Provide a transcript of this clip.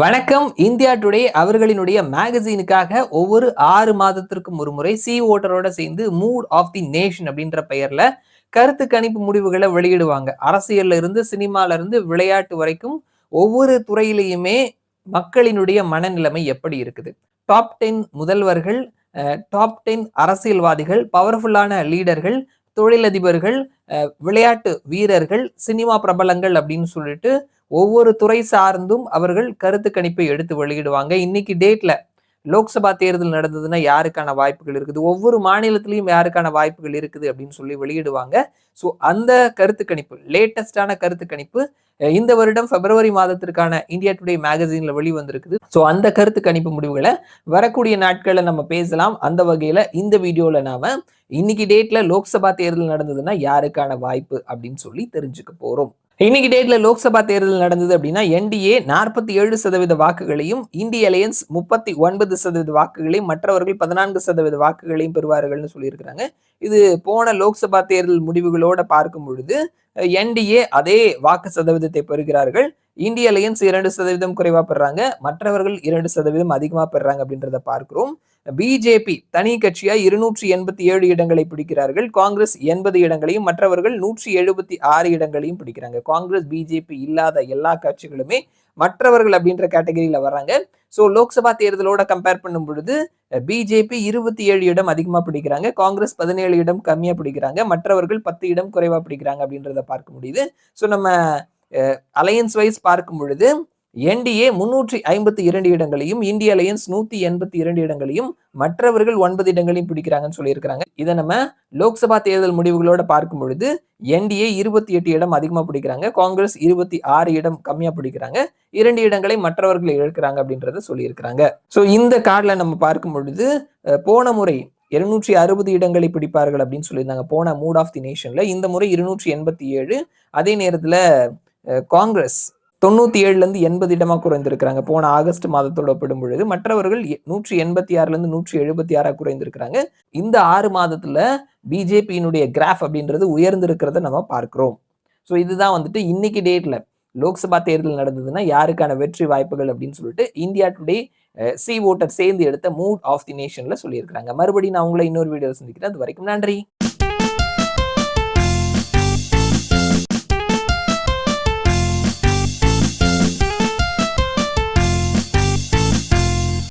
வணக்கம். India today அவர்களினுடைய மேகசீனுக்காக ஒவ்வொரு 6 மாதத்திற்கும் ஒரு முறை சி ஓட்டரோட சேர்ந்து மூட் ஆஃப் தி நேஷன் அப்படின்ற பெயர்ல கருத்து கணிப்பு முடிவுகளை வெளியிடுவாங்க. அரசியல்ல இருந்து சினிமால இருந்து விளையாட்டு வரைக்கும் ஒவ்வொரு துறையிலையுமே மக்களினுடைய மனநிலைமை எப்படி இருக்குது, டாப் 10 முதல்வர்கள், டாப் 10 அரசியல்வாதிகள், பவர்ஃபுல்லான லீடர்கள், தொழிலதிபர்கள், விளையாட்டு வீரர்கள், சினிமா பிரபலங்கள் அப்படின்னு சொல்லிட்டு ஒவ்வொரு துறை சார்ந்தும் அவர்கள் கருத்து கணிப்பை எடுத்து வெளியிடுவாங்க. இன்னைக்கு டேட்ல லோக்சபா தேர்தல் நடந்ததுன்னா யாருக்கான வாய்ப்புகள் இருக்குது, ஒவ்வொரு மாநிலத்திலையும் யாருக்கான வாய்ப்புகள் இருக்குது அப்படின்னு சொல்லி வெளியிடுவாங்க. ஸோ அந்த கருத்து கணிப்பு, லேட்டஸ்டான கருத்து கணிப்பு இந்த வருடம் பிப்ரவரி மாதத்திற்கான இந்தியா டுடே மேகசீன்ல வெளிவந்திருக்குது. ஸோ அந்த கருத்து கணிப்பு முடிவுகளை வரக்கூடிய நாட்கள்ல நம்ம பேசலாம். அந்த வகையில இந்த வீடியோல நாம இன்னைக்கு டேட்ல லோக்சபா தேர்தல் நடந்ததுன்னா யாருக்கான வாய்ப்பு அப்படின்னு சொல்லி தெரிஞ்சுக்க போறோம். இன்னைக்கு டேட்ல லோக்சபா தேர்தல் நடந்தது அப்படின்னா என்டிஏ 47% வாக்குகளையும், இந்திய அலையன்ஸ் 39% வாக்குகளையும், மற்றவர்கள் 14% வாக்குகளையும் பெறுவார்கள்னு சொல்லியிருக்கிறாங்க. இது போன லோக்சபா தேர்தல் முடிவுகளோட பார்க்கும் பொழுது என்டிஏ அதே வாக்கு சதவீதத்தை பெறுகிறார்கள். இந்திய அலையன்ஸ் 2% குறைவா பெறாங்க, மற்றவர்கள் 2% அதிகமா பெறாங்க அப்படின்றத பார்க்கிறோம். பிஜேபி தனி கட்சியா 287 இடங்களை பிடிக்கிறார்கள். காங்கிரஸ் 80 இடங்களையும், மற்றவர்கள் 176 இடங்களையும் பிடிக்கிறாங்க. காங்கிரஸ் பிஜேபி இல்லாத எல்லா கட்சிகளுமே மற்றவர்கள் அப்படின்ற கேட்டகரியில வர்றாங்க. ஸோ லோக்சபா தேர்தலோட கம்பேர் பண்ணும் பொழுது பிஜேபி 27 இடம் அதிகமா பிடிக்கிறாங்க, காங்கிரஸ் 17 இடம் கம்மியா பிடிக்கிறாங்க, மற்றவர்கள் 10 இடம் குறைவா பிடிக்கிறாங்க அப்படின்றத பார்க்க முடியுது. ஸோ நம்ம அலையன்ஸ் வைஸ் பார்க்கும் பொழுது என்டிஏ 352 இடங்களையும், இந்திய அலையன்ஸ் 182 இடங்களையும், மற்றவர்கள் 9 இடங்களையும் பிடிக்கிறாங்கன்னு சொல்லியிருக்கிறாங்க. இதை நம்ம லோக்சபா தேர்தல் முடிவுகளோட பார்க்கும் பொழுது என்டிஏ 28 இடம் அதிகமா பிடிக்கிறாங்க, காங்கிரஸ் 26 இடம் கம்மியா பிடிக்கிறாங்க, 2 இடங்களை மற்றவர்கள் இழக்கிறாங்க அப்படின்றத சொல்லியிருக்கிறாங்க. ஸோ இந்த கார்டுல நம்ம பார்க்கும் பொழுது போன முறை 260 இடங்களை பிடிப்பார்கள் அப்படின்னு சொல்லியிருந்தாங்க போன மூட் ஆஃப் தி நேஷன்ல. இந்த முறை 287. அதே நேரத்துல காங்கிரஸ் 97 80 இடமா குறைந்திருக்கிறாங்க போன ஆகஸ்ட் மாதத்தோட ஒப்பிடும் பொழுது. மற்றவர்கள் 186 176 குறைந்திருக்கிறாங்க. இந்த 6 மாதத்துல பிஜேபியினுடைய கிராஃப் அப்படின்றது உயர்ந்திருக்கிறத நம்ம பார்க்கிறோம். ஸோ இதுதான் வந்துட்டு இன்னைக்கு டேட்ல லோக்சபா தேர்தல் நடந்ததுன்னா யாருக்கான வெற்றி வாய்ப்புகள் அப்படின்னு சொல்லிட்டு இந்தியா டுடே சி ஓட்டர் சேர்ந்து எடுத்த மூட் ஆஃப் தி நேஷன்ல சொல்லியிருக்கிறாங்க. மறுபடியும் நான் உங்களை இன்னொரு வீடியோ சந்திக்கிறேன். அது வரைக்கும் நன்றி.